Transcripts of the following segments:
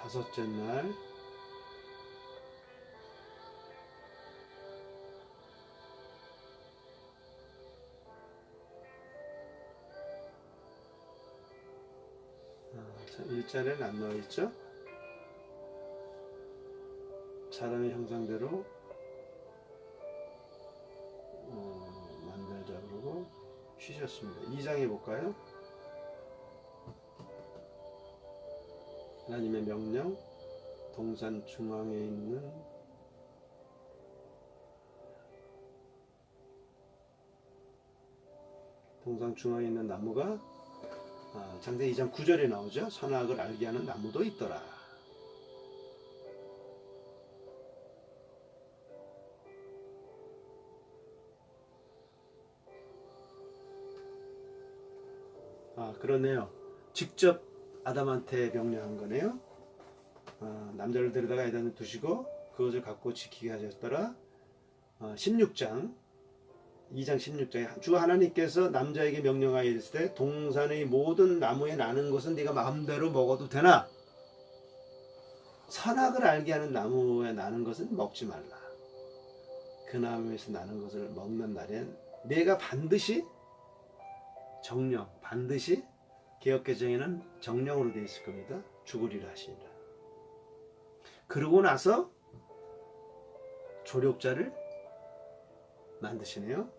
5째 날 일자리는 안 나와있죠? 사람의 형상대로 만들자 그러고 쉬셨습니다. 2장 해볼까요? 하나님의 명령, 동산 중앙에 있는 나무가 창세기 2장 9절에 나오죠. 선악을 알게 하는 나무도 있더라. 그러네요. 직접 아담한테 명령한 거네요. 남자를 데려다가 에덴에 두시고 그것을 갖고 지키게 하셨더라. 2장 16장에 주 하나님께서 남자에게 명령하여 이르시되 동산의 모든 나무에 나는 것은 네가 마음대로 먹어도 되나 선악을 알게 하는 나무에 나는 것은 먹지 말라. 그 나무에서 나는 것을 먹는 날엔 내가 반드시 정령, 반드시 개역개정에는 정령으로 되어 있을 겁니다. 죽으리라 하시니라. 그러고 나서 조력자를 만드시네요.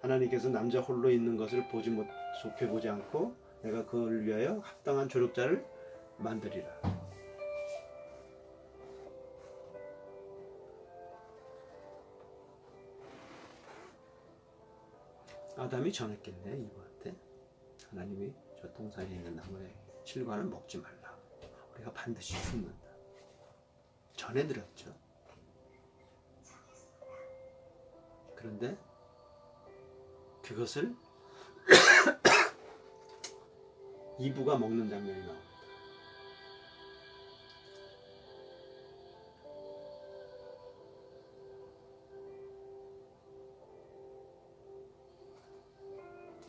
하나님께서 남자 홀로 있는 것을 좋게 보지 않고 내가 그를 위하여 합당한 조력자를 만들리라. 아담이 전했겠네 이브한테. 하나님이 저 동산에 있는 나무의 실과는 먹지 말라. 우리가 반드시 죽는다. 전해드렸죠. 그런데 그것을 이브가 먹는 장면이 나옵니다.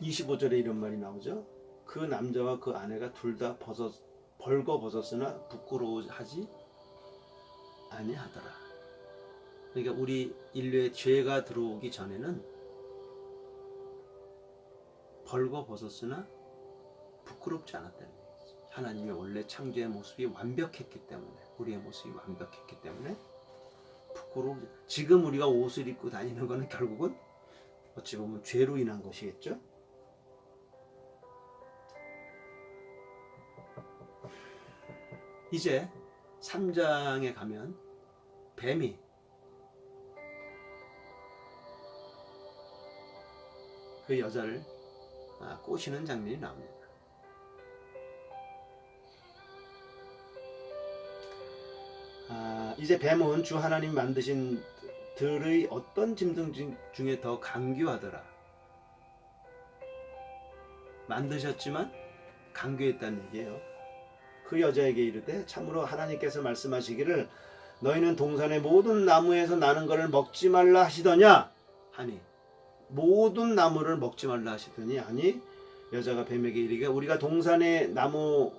(25절에) 이런 말이 나오죠. 그 남자와 그 아내가 둘 다 벌거벗었으나 부끄러워하지 아니하더라. 그러니까 우리 인류의 죄가 들어오기 전에는 벌거벗었으나 부끄럽지 않았다는 얘기죠. 하나님의 원래 창조의 모습이 완벽했기 때문에, 우리의 모습이 완벽했기 때문에 부끄러워. 지금 우리가 옷을 입고 다니는 것은 결국은 어찌 보면 죄로 인한 것이겠죠. 이제 3장에 가면 뱀이 그 여자를 꼬시는 장면이 나옵니다. 이제 뱀은 주 하나님 만드신 들의 어떤 짐승 중에 더 강교하더라. 만드셨지만 강교했다는 얘기예요. 그 여자에게 이르되 참으로 하나님께서 말씀하시기를 너희는 동산의 모든 나무에서 나는 것을 먹지 말라 하시더냐 하니, 모든 나무를 먹지 말라 하시더니 하니, 여자가 뱀에게 이르기를 우리가 동산의 나무들의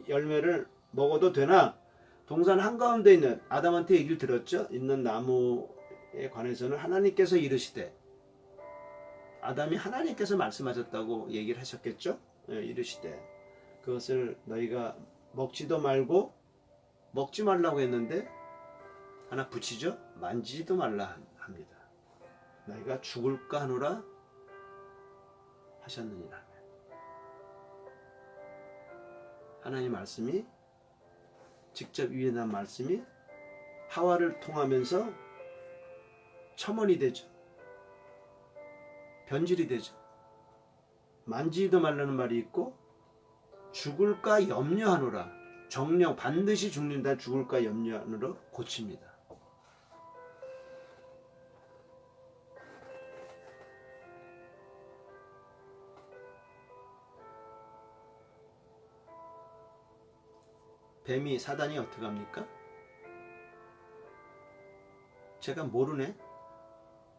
열매를 먹어도 되나? 동산 한가운데 있는, 아담한테 얘기를 들었죠. 있는 나무에 관해서는 하나님께서 이르시되, 아담이 하나님께서 말씀하셨다고 얘기를 하셨겠죠. 이르시되 그것을 너희가 먹지도 말고, 먹지 말라고 했는데 하나 붙이죠. 만지지도 말라 합니다. 너희가 죽을까 하노라 하셨느니라. 하나님 말씀이, 직접 위에 난 말씀이 하와를 통하면서 첨언이 되죠. 변질이 되죠. 만지지도 말라는 말이 있고, 죽을까 염려하노라, 정령 반드시 죽는다, 죽을까 염려하노라 고칩니다. 뱀이, 사단이 어떻게 합니까? 제가 모르네.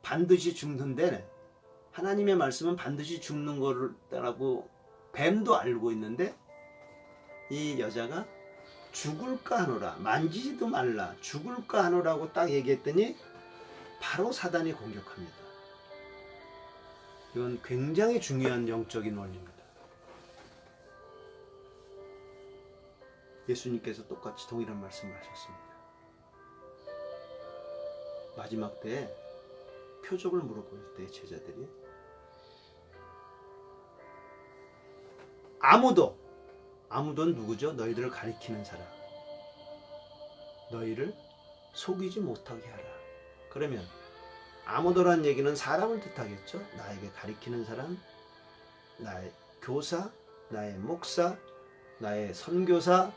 반드시 죽는데, 하나님의 말씀은 반드시 죽는 거라고 뱀도 알고 있는데 이 여자가 죽을까 하노라. 만지지도 말라. 죽을까 하노라고 딱 얘기했더니 바로 사단이 공격합니다. 이건 굉장히 중요한 영적인 원리입니다. 예수님께서 똑같이 동일한 말씀을 하셨습니다. 마지막 때에 표적을 물어볼 때 제자들이 아무도 누구죠? 너희들을 가리키는 사람, 너희를 속이지 못하게 하라. 그러면 아무도란 얘기는 사람을 뜻하겠죠. 나에게 가리키는 사람, 나의 교사, 나의 목사, 나의 선교사,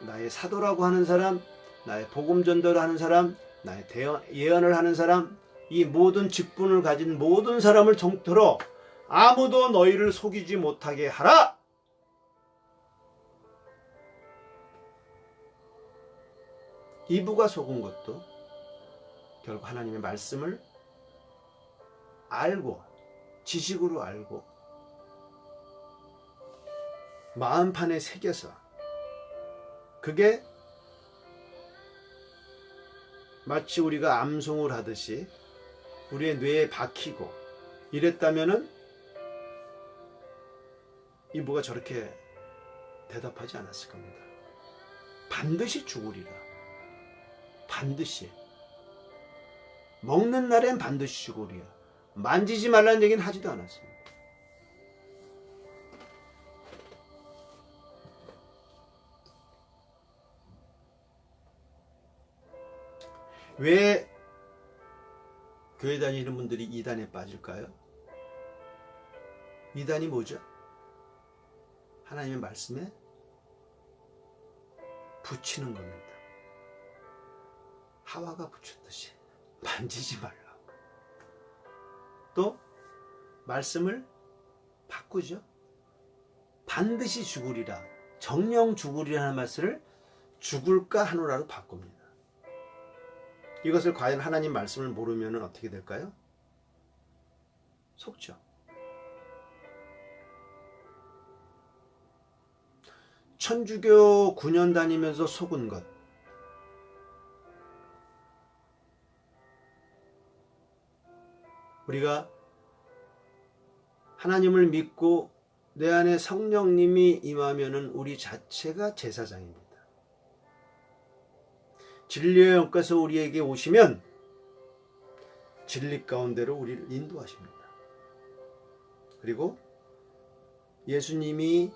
나의 사도라고 하는 사람, 나의 복음 전도를 하는 사람, 나의 예언을 하는 사람, 이 모든 직분을 가진 모든 사람을 통틀어 아무도 너희를 속이지 못하게 하라. 이브가 속은 것도 결국 하나님의 말씀을 알고 지식으로 알고 마음판에 새겨서 그게 마치 우리가 암송을 하듯이 우리의 뇌에 박히고 이랬다면은 이브가 저렇게 대답하지 않았을 겁니다. 반드시 죽으리라. 반드시. 먹는 날엔 반드시 죽으리라. 만지지 말라는 얘기는 하지도 않았습니다. 왜 교회 다니는 분들이 이단에 빠질까요? 이단이 뭐죠? 하나님의 말씀에 붙이는 겁니다. 하와가 붙였듯이 만지지 말라고. 또 말씀을 바꾸죠. 반드시 죽으리라. 정령 죽으리라는 말씀을 죽을까 하노라로 바꿉니다. 이것을 과연 하나님 말씀을 모르면 어떻게 될까요? 속죠. 천주교 9년 다니면서 속은 것. 우리가 하나님을 믿고 내 안에 성령님이 임하면은 우리 자체가 제사장입니다. 진리의 영께서 우리에게 오시면 진리 가운데로 우리를 인도하십니다. 그리고 예수님이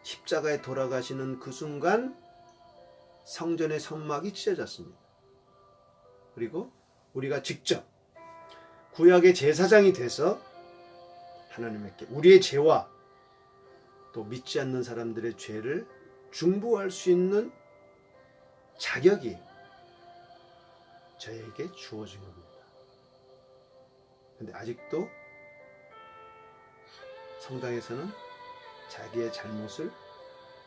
십자가에 돌아가시는 그 순간 성전의 성막이 찢어졌습니다. 그리고 우리가 직접 구약의 제사장이 돼서 하나님께 우리의 죄와 또 믿지 않는 사람들의 죄를 중보할 수 있는 자격이 저에게 주어진 겁니다. 그런데 아직도 성당에서는 자기의 잘못을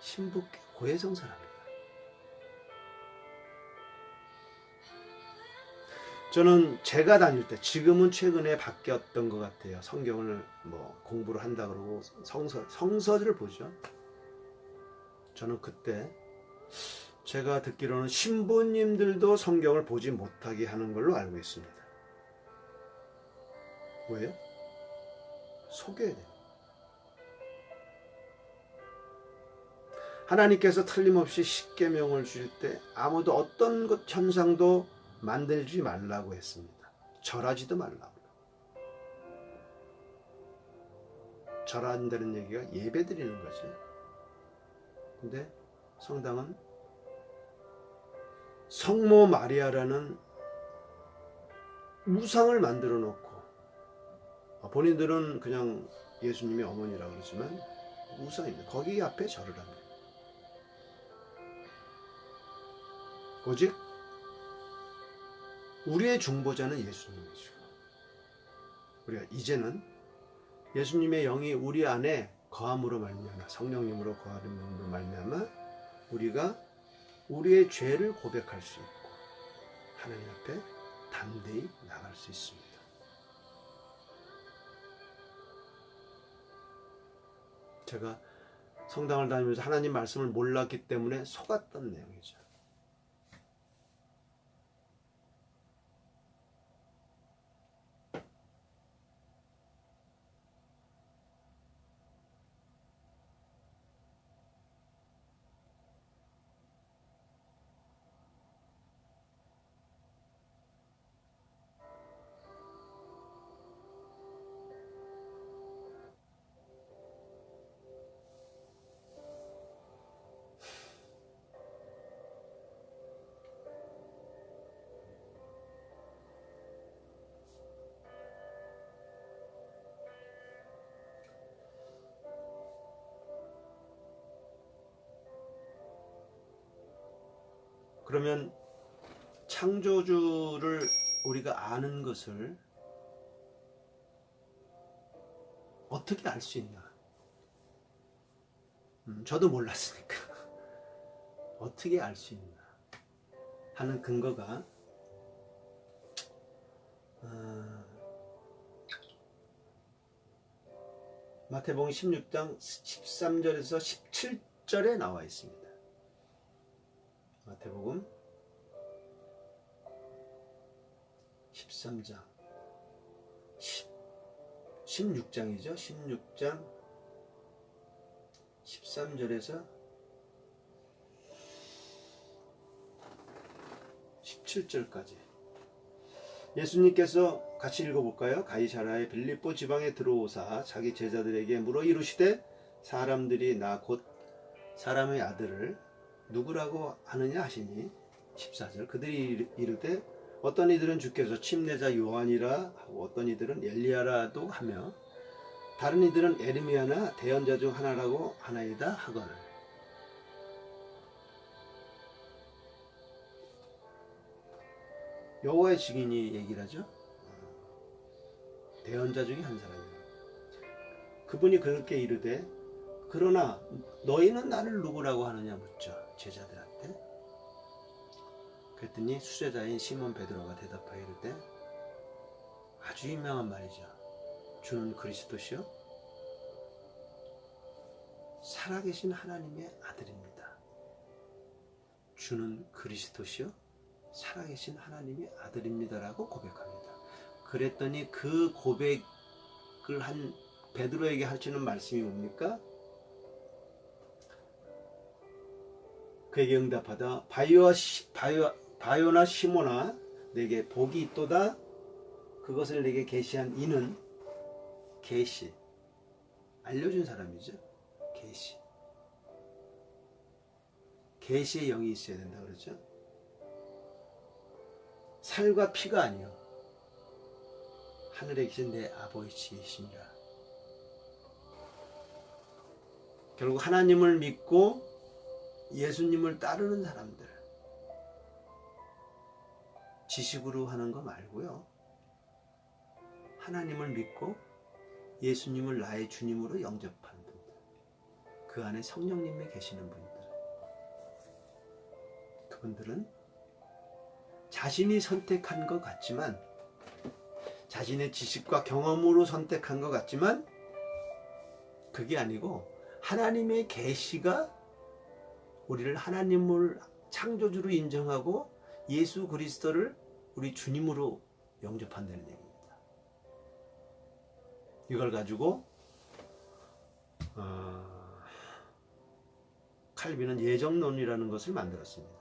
신부께 고해성사합니다. 저는 제가 다닐 때, 지금은 최근에 바뀌었던 것 같아요. 성경을 공부를 한다 그러고 성서를 보죠. 저는 그때 제가 듣기로는 신부님들도 성경을 보지 못하게 하는 걸로 알고 있습니다. 왜요? 속여야 돼요. 하나님께서 틀림없이 십계명을 주실 때 아무도 어떤 것 현상도 만들지 말라고 했습니다. 절하지도 말라고. 절한다는 얘기가 예배 드리는 거죠. 근데 성당은 성모 마리아라는 우상을 만들어 놓고, 본인들은 그냥 예수님의 어머니라고 그러지만 우상입니다. 거기 앞에 절을 합니다. 오직 우리의 중보자는 예수님이죠. 우리가 이제는 예수님의 영이 우리 안에 거함으로 말미암아, 성령님으로 거함으로 말미암아 우리가 우리의 죄를 고백할 수 있고 하나님 앞에 담대히 나갈 수 있습니다. 제가 성당을 다니면서 하나님 말씀을 몰랐기 때문에 속았던 내용이죠. 그러면 창조주를 우리가 아는 것을 어떻게 알 수 있나? 저도 몰랐으니까 어떻게 알 수 있나 하는 근거가 마태복음 16장 13절에서 17절에 나와 있습니다. 마태복음 13장 16장이죠. 16장 13절에서 17절까지 예수님께서 같이 읽어볼까요? 가이사랴의 빌립보 지방에 들어오사 자기 제자들에게 물어 이르시되 사람들이 나 곧 사람의 아들을 누구라고 하느냐 하시니 14절 그들이 이르되 어떤 이들은 주께서 침례자 요한이라 하고 어떤 이들은 엘리야라도 하며 다른 이들은 에르미야나 대언자 중 하나라고 하나이다 하거늘. 여호와의 증인이 얘기를 하죠. 대언자 중에 한 사람이에요. 그분이 그렇게 이르되 그러나 너희는 나를 누구라고 하느냐 묻죠. 제자들한테. 그랬더니 수제자인 시몬 베드로가 대답하여 이르되 아주 유명한 말이죠. 주는 그리스도시요 살아계신 하나님의 아들입니다. 주는 그리스도시요 살아계신 하나님의 아들입니다라고 고백합니다. 그랬더니 그 고백을 한 베드로에게 하시는 말씀이 뭡니까? 그에게 응답하다 바요나 시몬아 내게 복이 있도다. 그것을 내게 계시한 이는 계시 알려준 사람이죠. 계시의 영이 있어야 된다 그러죠. 살과 피가 아니요 하늘에 계신 내 아버지이시니라. 결국 하나님을 믿고 예수님을 따르는 사람들 지식으로 하는 거 말고요. 하나님을 믿고 예수님을 나의 주님으로 영접한 분들, 그 안에 성령님이 계시는 분들, 그분들은 자신이 선택한 것 같지만 자신의 지식과 경험으로 선택한 것 같지만 그게 아니고 하나님의 계시가 우리를 하나님을 창조주로 인정하고 예수 그리스도를 우리 주님으로 영접한다는 얘기입니다. 이걸 가지고 칼빈은 예정론이라는 것을 만들었습니다.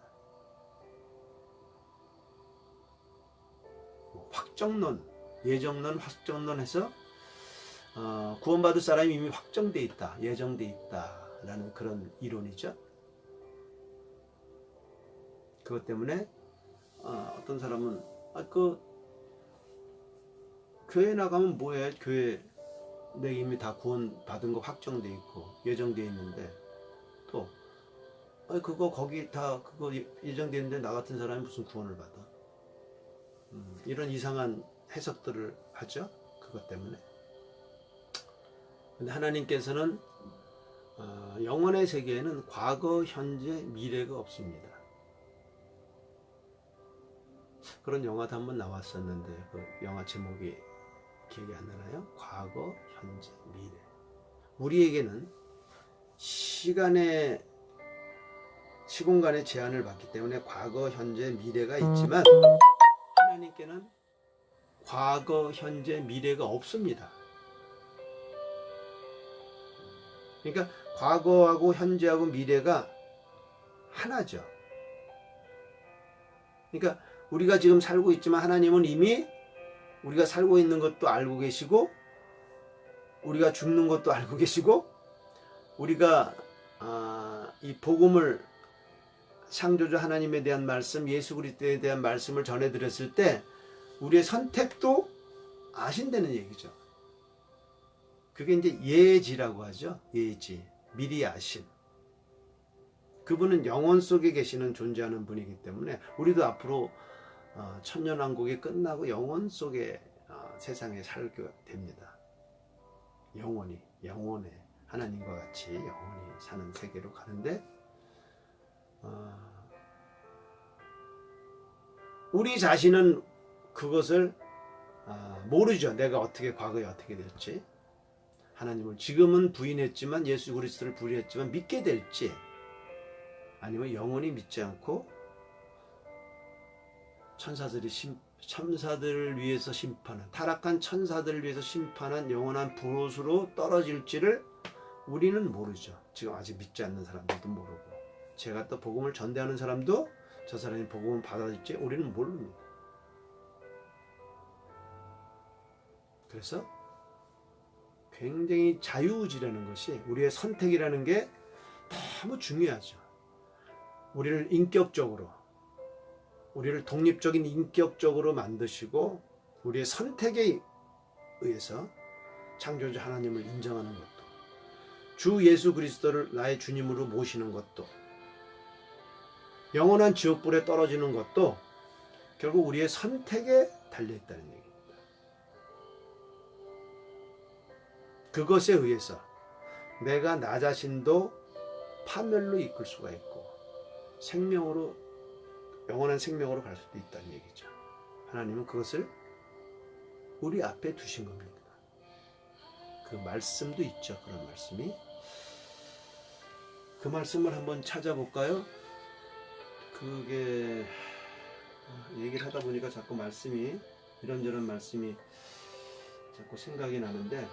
확정론, 예정론, 확정론 해서 구원받을 사람이 이미 확정돼 있다, 예정돼 있다라는 그런 이론이죠. 그것 때문에 어떤 사람은 그 교회 나가면 뭐해? 교회 내가 이미 다 구원 받은 거 확정돼 있고 예정돼 있는데 또 그거 거기 다 그거 예정돼 있는데 나 같은 사람이 무슨 구원을 받아? 이런 이상한 해석들을 하죠. 그것 때문에. 근데 하나님께서는 영원의 세계에는 과거, 현재, 미래가 없습니다. 그런 영화도 한번 나왔었는데 그 영화 제목이 기억이 안 나나요? 과거, 현재, 미래. 우리에게는 시공간의 제한을 받기 때문에 과거, 현재, 미래가 있지만 하나님께는 과거, 현재, 미래가 없습니다. 그러니까 과거하고 현재하고 미래가 하나죠. 그러니까 우리가 지금 살고 있지만 하나님은 이미 우리가 살고 있는 것도 알고 계시고 우리가 죽는 것도 알고 계시고 우리가 이 복음을 창조주 하나님에 대한 말씀, 예수 그리스도에 대한 말씀을 전해드렸을 때 우리의 선택도 아신다는 얘기죠. 그게 이제 예지라고 하죠. 예지, 미리 아심. 그분은 영혼 속에 계시는 존재하는 분이기 때문에 우리도 앞으로 천년왕국이 끝나고 영혼 속에 세상에 살게 됩니다. 영원에 하나님과 같이 영원히 사는 세계로 가는데 우리 자신은 그것을 모르죠. 내가 어떻게 과거에 어떻게 될지. 하나님을 지금은 부인했지만 예수 그리스도를 부인했지만 믿게 될지 아니면 영원히 믿지 않고 천사들을 위해서 심판한 타락한 천사들을 위해서 심판한 영원한 불옷으로 떨어질지를 우리는 모르죠. 지금 아직 믿지 않는 사람들도 모르고 제가 또 복음을 전대하는 사람도 저 사람이 복음을 받아들일지 우리는 모릅니다. 그래서 굉장히 자유의지라는 것이 우리의 선택이라는 게 너무 중요하죠. 우리를 인격적으로 우리를 독립적인 인격적으로 만드시고 우리의 선택에 의해서 창조주 하나님을 인정하는 것도 주 예수 그리스도를 나의 주님으로 모시는 것도 영원한 지옥불에 떨어지는 것도 결국 우리의 선택에 달려있다는 얘기입니다. 그것에 의해서 내가 나 자신도 파멸로 이끌 수가 있고 영원한 생명으로 갈 수도 있다는 얘기죠. 하나님은 그것을 우리 앞에 두신 겁니다. 그 말씀도 있죠. 그런 말씀이. 그 말씀을 한번 찾아볼까요? 그게 얘기를 하다 보니까 자꾸 말씀이 이런저런 말씀이 자꾸 생각이 나는데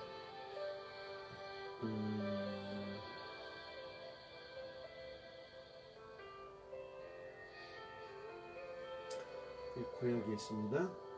구약이 있습니다.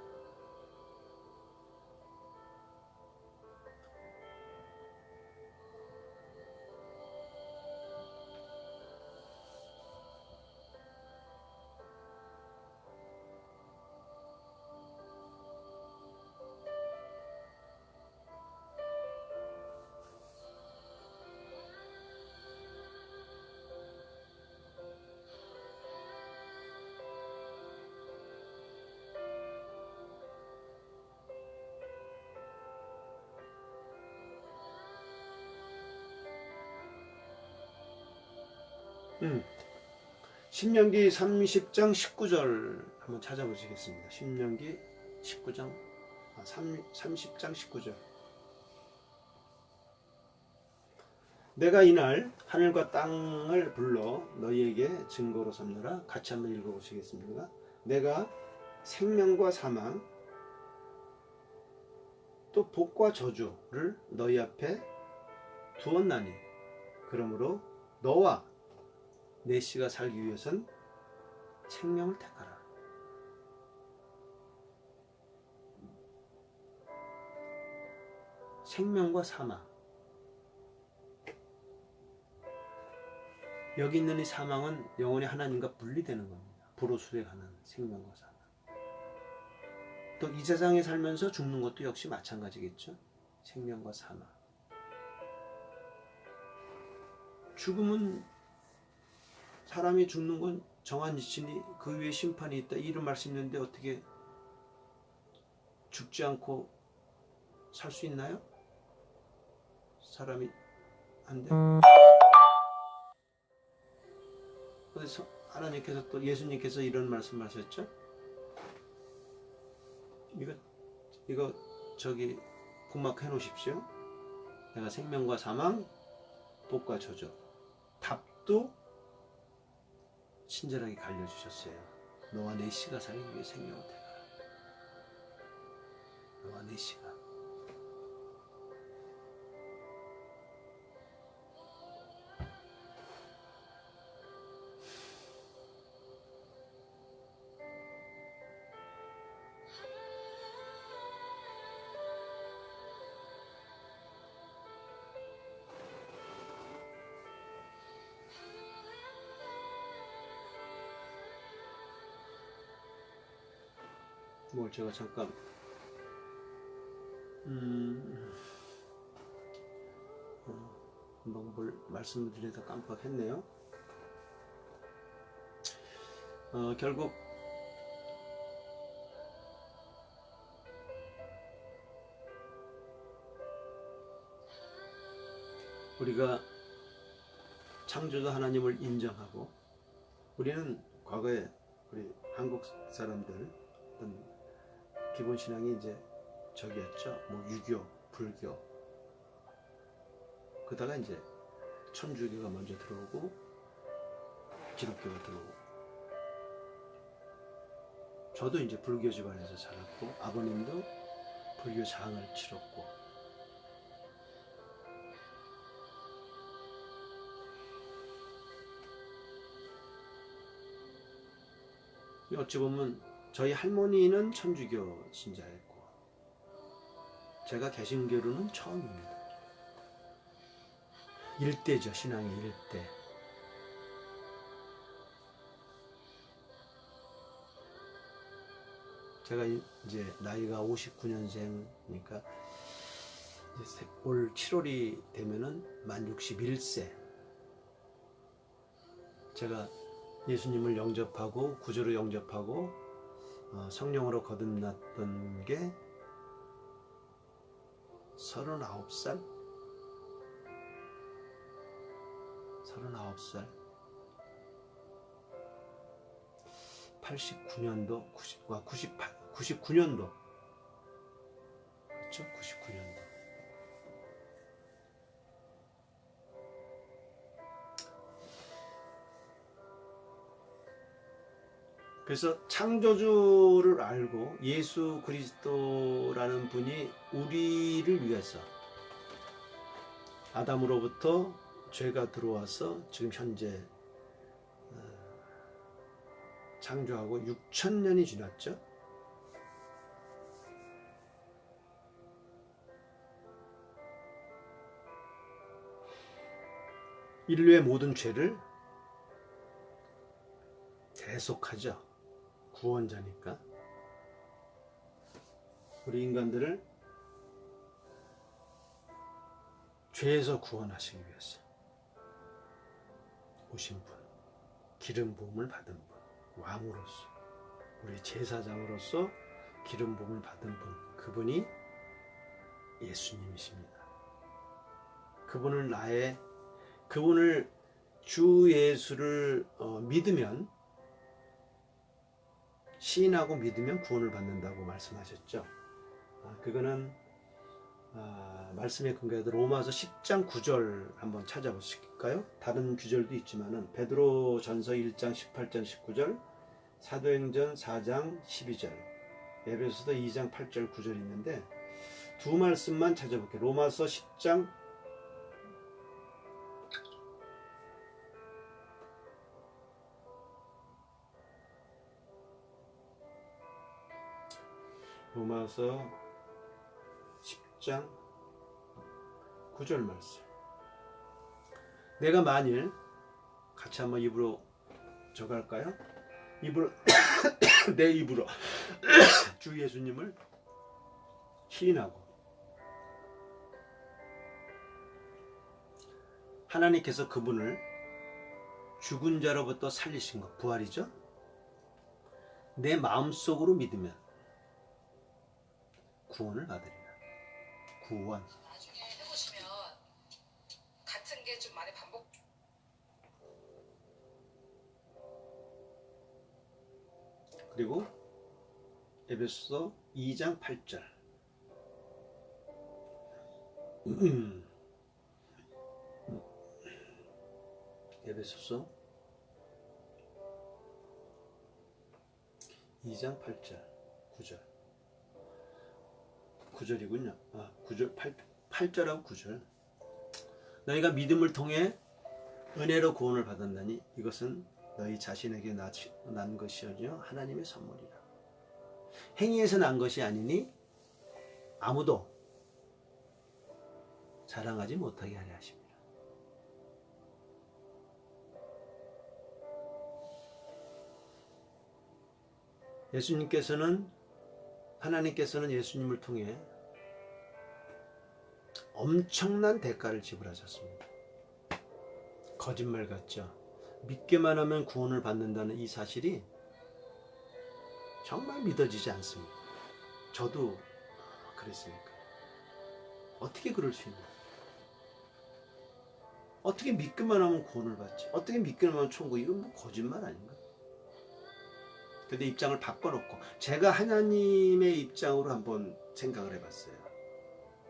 신명기 30장 19절 한번 찾아보시겠습니다. 신명기 30장 19절. 내가 이날 하늘과 땅을 불러 너희에게 증거로 삼느라. 같이 한번 읽어보시겠습니다. 내가 생명과 사망 또 복과 저주를 너희 앞에 두었나니 그러므로 너와 내 씨가 살기 위해선 생명을 택하라. 생명과 사망. 여기 있는 이 사망은 영원히 하나님과 분리되는 겁니다. 불호수에 가는 생명과 사망. 또 이 세상에 살면서 죽는 것도 역시 마찬가지겠죠. 생명과 사망. 죽음은 사람이 죽는 건 정한 이치니 그 위에 심판이 있다 이런 말씀이 있는데 어떻게 죽지 않고 살 수 있나요? 사람이 안 돼. 그래서 하나님께서 또 예수님께서 이런 말씀하셨죠. 이거 저기 북막 해놓으십시오. 내가 생명과 사망, 복과 저주. 답도 친절하게 알려주셨어요. 너와 내 씨가 살기 위해 생명을 대가라. 너와 내 씨가. 뭘 제가 잠깐 금방 뭘 말씀을 드리다 깜빡했네요. 결국 우리가 창조자 하나님을 인정하고, 우리는 과거에 우리 한국 사람들 어떤 기본 신앙이 이제 저기였죠. 뭐 유교, 불교. 그러다가 이제 천주교가 먼저 들어오고 기독교가 들어오고. 저도 이제 불교 집안에서 자랐고 아버님도 불교 장을 치렀고. 어찌 보면 저희 할머니는 천주교 신자였고 제가 개신교로는 처음입니다. 일대죠. 신앙의 일대. 제가 이제 나이가 59년생이니까 이제 올 7월이 되면은 만 61세. 제가 예수님을 영접하고 구주로 영접하고 성령으로 거듭났던 게 39살? 39살 89년도 99년도 그렇죠? 99년도. 그래서 창조주를 알고 예수 그리스도라는 분이 우리를 위해서 아담으로부터 죄가 들어와서 지금 현재 창조하고 6,000년이 지났죠. 인류의 모든 죄를 대속하죠. 구원자니까. 우리 인간들을 죄에서 구원하시기 위해서 오신 분, 기름 부음을 받은 분, 왕으로서, 우리 제사장으로서 기름 부음을 받은 분, 그분이 예수님이십니다. 그분을 주 예수를 믿으면, 시인하고 믿으면 구원을 받는다고 말씀하셨죠. 그거는 말씀의 근거에도 로마서 10장 9절 한번 찾아보실까요? 다른 구절도 있지만은 베드로전서 1장 18절 19절, 사도행전 4장 12절, 에베소서 2장 8절 9절 있는데 두 말씀만 찾아볼게요. 로마서 10장 로마서 10장 9절 말씀. 내가 만일 같이 한번 입으로 적을까요? 입으로 내 입으로 주 예수님을 시인하고 하나님께서 그분을 죽은 자로부터 살리신 것, 부활이죠. 내 마음속으로 믿으면 구원을 받으리라. 구원. 나중에 해보시면 같은 게 좀 많이 반복. 그리고 에베소서 2장 8절. 에베소서 2장 8절 9절 9절이군요. 9절 8절하고 9절. 너희가 믿음을 통해 은혜로 구원을 받았나니 이것은 너희 자신에게 난 것이 아니요 하나님의 선물이라. 행위에서 난 것이 아니니 아무도 자랑하지 못하게 하려 하십니다. 하나님께서는 예수님을 통해 엄청난 대가를 지불하셨습니다. 거짓말 같죠? 믿기만 하면 구원을 받는다는 이 사실이 정말 믿어지지 않습니다. 저도 그랬으니까. 어떻게 그럴 수 있나? 어떻게 믿기만 하면 구원을 받지? 어떻게 믿기만 하면 천국? 이건 뭐 거짓말 아닌가? 근데 입장을 바꿔놓고 제가 하나님의 입장으로 한번 생각을 해봤어요.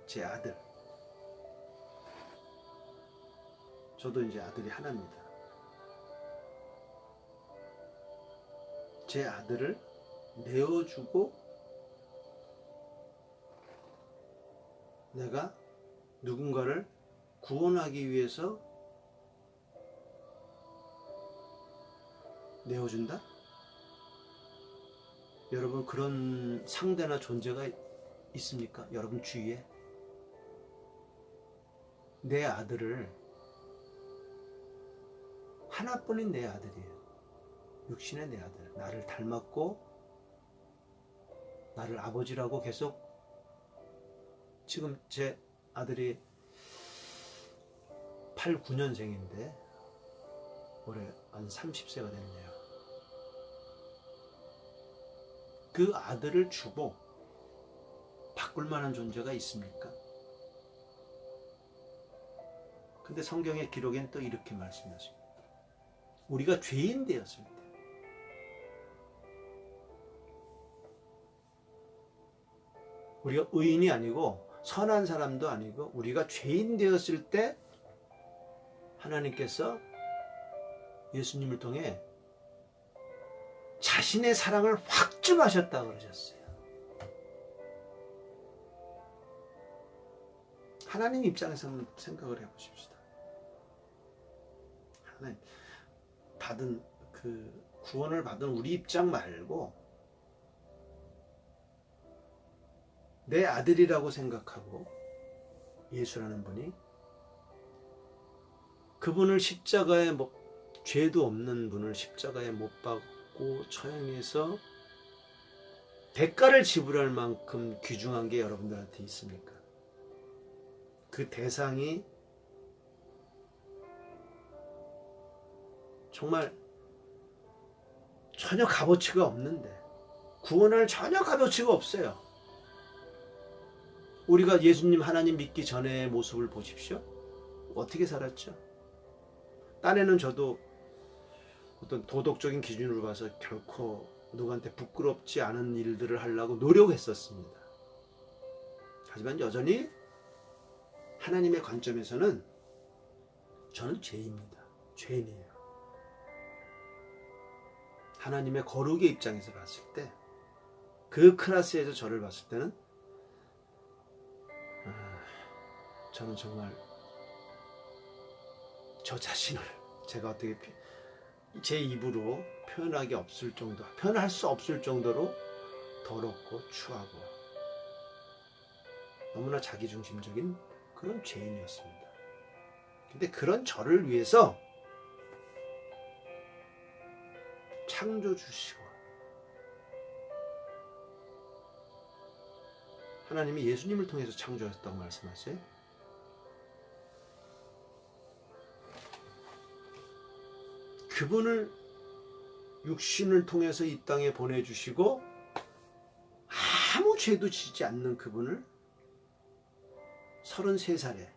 제 아들. 저도 이제 아들이 하나입니다. 제 아들을 내어주고 내가 누군가를 구원하기 위해서 내어준다? 여러분 그런 상대나 존재가 있습니까? 여러분 주위에? 내 아들을 하나뿐인 내 아들이에요. 육신의 내 아들. 나를 닮았고 나를 아버지라고 계속 지금 제 아들이 89년생인데 올해 한 30세가 됐네요. 그 아들을 주고 바꿀 만한 존재가 있습니까? 근데 성경의 기록엔 또 이렇게 말씀하십니다. 우리가 죄인 되었을 때 우리가 의인이 아니고 선한 사람도 아니고 우리가 죄인 되었을 때 하나님께서 예수님을 통해 자신의 사랑을 확증하셨다고 그러셨어요. 하나님 입장에서는 생각을 해보십시다. 하나님 구원을 받은 우리 입장 말고 내 아들이라고 생각하고 예수라는 분이 그분을 십자가에 죄도 없는 분을 십자가에 못 박고 처형해서 대가를 지불할 만큼 귀중한 게 여러분들한테 있습니까? 그 대상이 정말 전혀 값어치가 없는데 구원할 전혀 값어치가 없어요. 우리가 예수님 하나님 믿기 전의 모습을 보십시오. 어떻게 살았죠? 딴에는 저도 어떤 도덕적인 기준으로 봐서 결코 누구한테 부끄럽지 않은 일들을 하려고 노력했었습니다. 하지만 여전히 하나님의 관점에서는 저는 죄입니다. 죄인이에요. 하나님의 거룩의 입장에서 봤을 때 그 클래스에서 저를 봤을 때는 저는 정말 저 자신을 제가 어떻게 제 입으로 표현할 수 없을 정도로 더럽고 추하고 너무나 자기중심적인 그런 죄인이었습니다. 근데 그런 저를 위해서 창조주시고 하나님이 예수님을 통해서 창조하셨다고 말씀하세요. 그분을 육신을 통해서 이 땅에 보내주시고 아무 죄도 지지 않는 그분을 33살에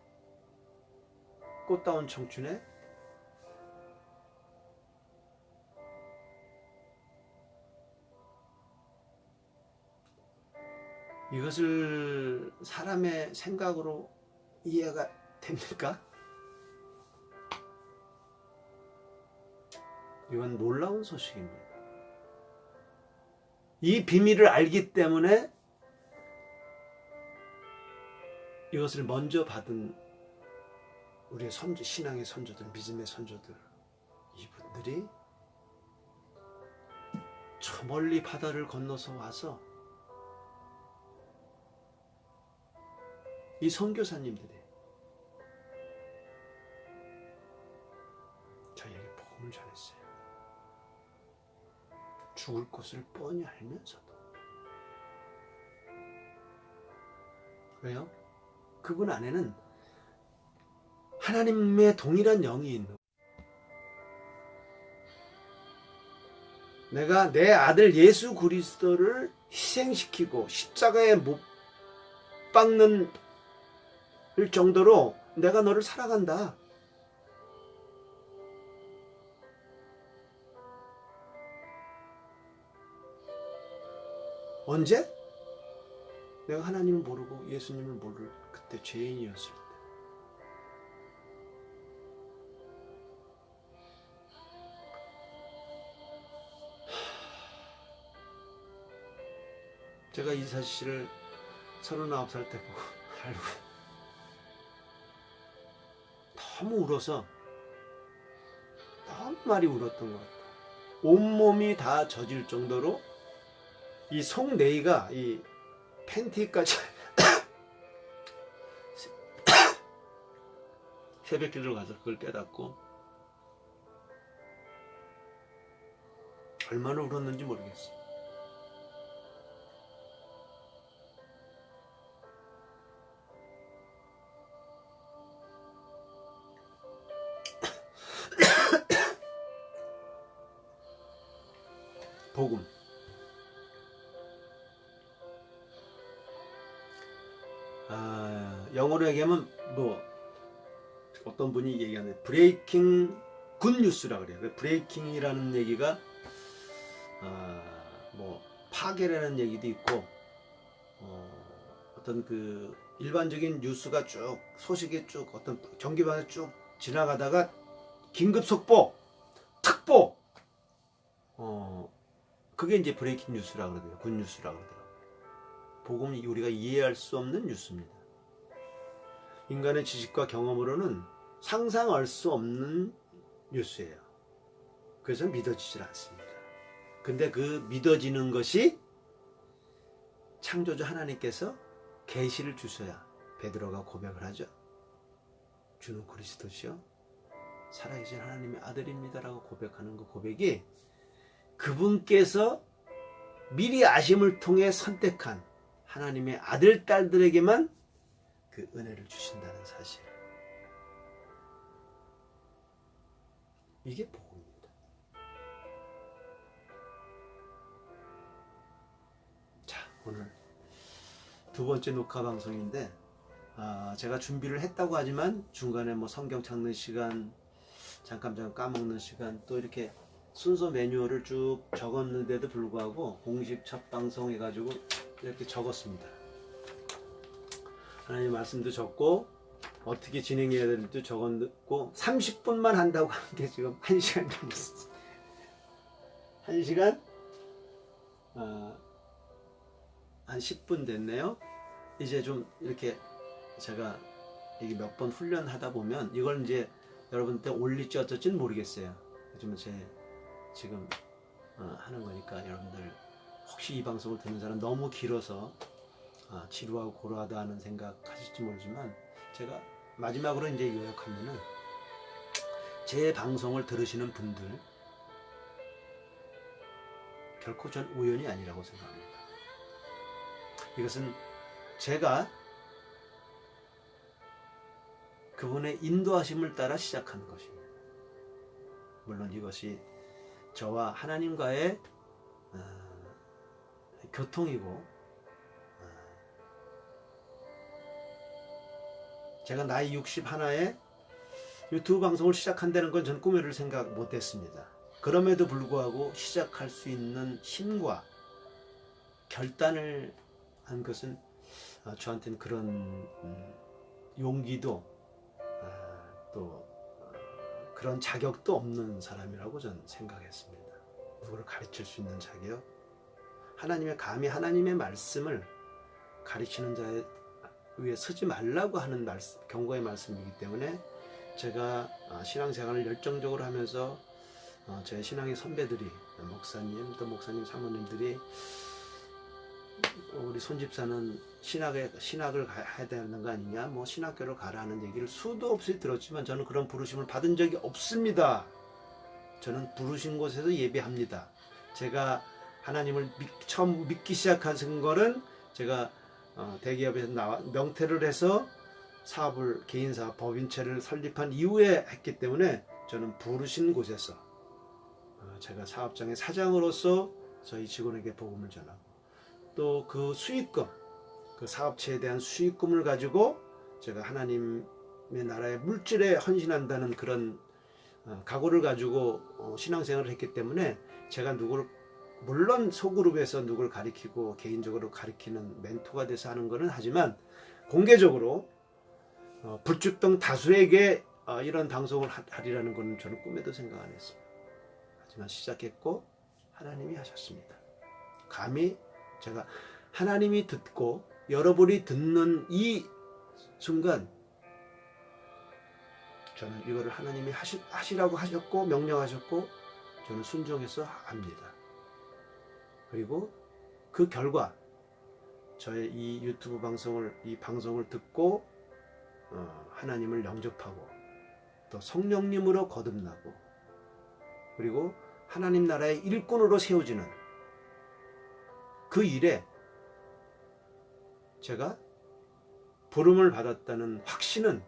꽃다운 청춘에 이것을 사람의 생각으로 이해가 됩니까? 이건 놀라운 소식입니다. 이 비밀을 알기 때문에 이것을 먼저 받은 우리의 선조, 신앙의 선조들, 믿음의 선조들, 이분들이 저 멀리 바다를 건너서 와서 이 선교사님들이 저희에게 복음을 전했어요. 죽을 것을 뻔히 알면서도. 왜요? 그분 안에는 하나님의 동일한 영이 있는 거예요. 내가 내 아들 예수 그리스도를 희생시키고 십자가에 못 박는 정도로 내가 너를 사랑한다. 언제? 내가 하나님을 모르고 예수님을 모를 그때 죄인이었을 때. 제가 이 사실을 39살 때 보고 알고 너무 울어서 너무 많이 울었던 것 같아요. 온몸이 다 젖을 정도로 이 속내의가 이 팬티까지 새벽기도를 가서 그걸 깨닫고 얼마나 울었는지 모르겠어요. 복음. 영어로 얘기하면 뭐 어떤 분이 얘기하는 브레이킹 굿 뉴스라 그래요. 브레이킹이라는 얘기가 뭐 파괴라는 얘기도 있고 어떤 그 일반적인 뉴스가 쭉 소식이 쭉 어떤 전기반에 쭉 지나가다가 긴급 속보, 특보 그게 이제 브레이킹 뉴스라 그러더라고요. 굿 뉴스라 그러더라고요. 복음은 우리가 이해할 수 없는 뉴스입니다. 인간의 지식과 경험으로는 상상할 수 없는 뉴스예요. 그래서 믿어지질 않습니다. 근데 그 믿어지는 것이 창조주 하나님께서 계시를 주셔야 베드로가 고백을 하죠. 주는 그리스도시요 살아계신 하나님의 아들입니다라고 고백하는 그 고백이 그분께서 미리 아심을 통해 선택한 하나님의 아들, 딸들에게만 그 은혜를 주신다는 사실. 이게 복음입니다. 자, 오늘 두 번째 녹화 방송인데 제가 준비를 했다고 하지만 중간에 뭐 성경 찾는 시간, 잠깐 까먹는 시간, 또 이렇게 순서 매뉴얼을 쭉 적었는데도 불구하고 공식 첫 방송 해가지고 이렇게 적었습니다. 하나님 말씀도 적고 어떻게 진행해야 되는지도 적었고 30분만 한다고 한 게 지금 1시간 넘었어요. 1시간 한 10분 됐네요. 이제 좀 이렇게 제가 이게 몇 번 훈련하다 보면 이걸 이제 여러분한테 올릴지 어쩔지는 모르겠어요. 요즘은 제 지금 하는 거니까 여러분들 혹시 이 방송을 듣는 사람 너무 길어서 지루하고 고루하다 하는 생각 하실지 모르지만 제가 마지막으로 이제 요약하면은 제 방송을 들으시는 분들 결코 전 우연이 아니라고 생각합니다. 이것은 제가 그분의 인도하심을 따라 시작한 것입니다. 물론 이것이 저와 하나님과의 교통이고 제가 나이 61에 유튜브 방송을 시작한다는 건 전 꿈에를 생각 못했습니다. 그럼에도 불구하고 시작할 수 있는 힘과 결단을 한 것은 저한테는 그런 용기도 또 그런 자격도 없는 사람이라고 저는 생각했습니다. 누구를 가르칠 수 있는 자격, 감히 하나님의 말씀을 가르치는 자의 위에 서지 말라고 하는 경고의 말씀이기 때문에 제가 신앙생활을 열정적으로 하면서 제 신앙의 선배들이, 목사님, 또 목사님 사모님들이 우리 손집사는 신학을 해야 되는 거 아니냐, 뭐 신학교를 가라 하는 얘기를 수도 없이 들었지만 저는 그런 부르심을 받은 적이 없습니다. 저는 부르신 곳에서 예배합니다. 제가 하나님을 처음 믿기 시작한 거는 제가 대기업에서 명퇴를 해서 개인 사업, 법인체를 설립한 이후에 했기 때문에 저는 부르신 곳에서 제가 사업장의 사장으로서 저희 직원에게 복음을 전하고, 또 그 수익금, 그 사업체에 대한 수익금을 가지고 제가 하나님의 나라의 물질에 헌신한다는 그런 각오를 가지고 신앙생활을 했기 때문에 제가 물론 소그룹에서 누구를 가리키고 개인적으로 가리키는 멘토가 돼서 하는 거는 하지만, 공개적으로 불특정 다수에게 이런 방송을 하리라는 건 저는 꿈에도 생각 안 했습니다. 하지만 시작했고 하나님이 하셨습니다. 감히 제가 하나님이 듣고 여러분이 듣는 이 순간, 저는 이거를 하나님이 하시라고 하셨고 명령하셨고 저는 순종해서 합니다. 그리고 그 결과 저의 이 유튜브 방송을 듣고 하나님을 영접하고 또 성령님으로 거듭나고, 그리고 하나님 나라의 일꾼으로 세워지는 그 일에 제가 부름을 받았다는 확신은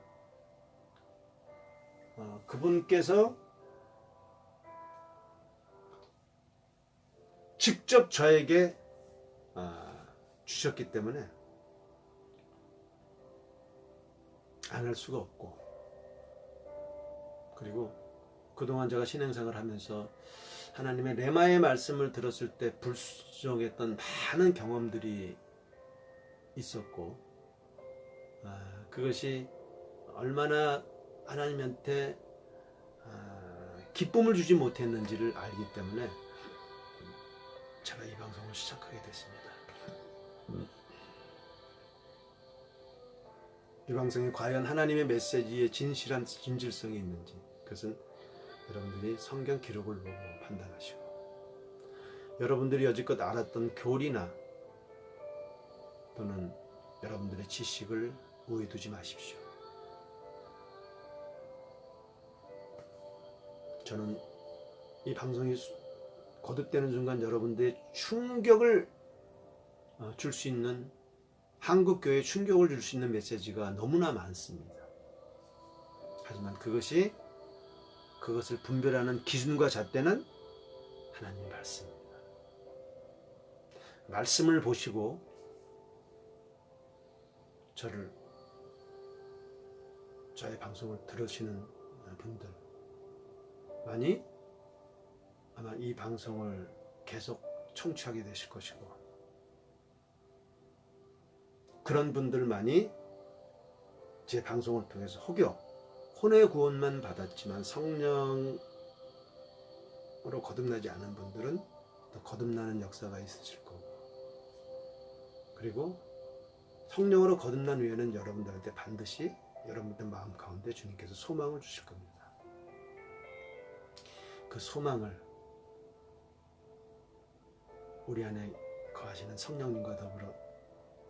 그분께서 직접 저에게 주셨기 때문에 안 할 수가 없고, 그리고 그동안 제가 신앙생활을 하면서 하나님의 레마의 말씀을 들었을 때 불순종했던 많은 경험들이 있었고, 그것이 얼마나 하나님한테 기쁨을 주지 못했는지를 알기 때문에 제가 이 방송을 시작하게 됐습니다. 이 방송이 과연 하나님의 메시지의 진실성이 있는지, 그것은 여러분들이 성경 기록을 보고 판단하시고, 여러분들이 여지껏 알았던 교리나 또는 여러분들의 지식을 우에 두지 마십시오. 저는 이 방송이 거듭되는 순간 여러분들의 충격을 줄 수 있는, 한국교회에 충격을 줄 수 있는 메시지가 너무나 많습니다. 하지만 그것을 분별하는 기준과 잣대는 하나님 말씀입니다. 말씀을 보시고 저의 방송을 들으시는 분들만이 아마 이 방송을 계속 청취하게 되실 것이고, 그런 분들만이 제 방송을 통해서 혼의 구원만 받았지만 성령으로 거듭나지 않은 분들은 더 거듭나는 역사가 있으실 거고, 그리고 성령으로 거듭난 후에는 여러분들한테 반드시 여러분들 마음 가운데 주님께서 소망을 주실 겁니다. 그 소망을 우리 안에 거하시는 성령님과 더불어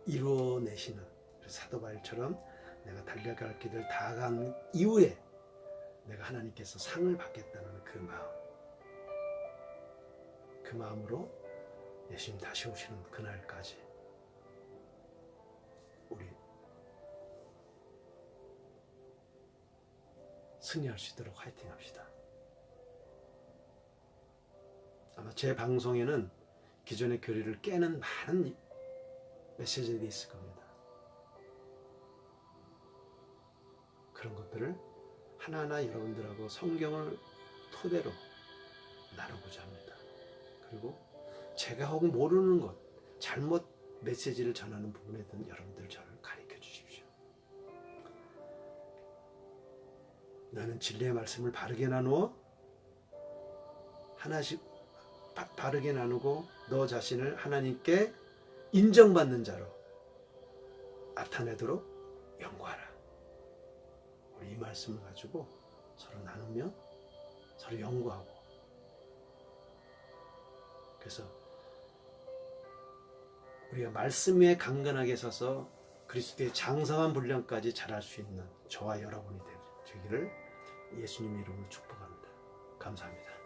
이루어내시는, 사도 바울처럼 내가 달려갈 길을 다 간 이후에 내가 하나님께서 상을 받겠다는 그 마음으로 예수님 다시 오시는 그날까지 우리 승리할 수 있도록 화이팅 합시다. 아마 제 방송에는 기존의 교리를 깨는 많은 메시지들이 있을 겁니다. 그런 것들을 하나하나 여러분들하고 성경을 토대로 나누고자 합니다. 그리고 제가 혹은 모르는 것, 잘못 메시지를 전하는 부분에 대한 여러분들 저를 가르쳐 주십시오. 너는 진리의 말씀을 바르게 나누어 하나씩 바르게 나누고 너 자신을 하나님께 인정받는 자로 나타내도록 연구하라. 우리 이 말씀을 가지고 서로 나누며 서로 연구하고, 그래서 우리가 말씀 위에 강건하게 서서 그리스도의 장성한 분량까지 자랄 수 있는 저와 여러분이 되기를 예수님의 이름으로 축복합니다. 감사합니다.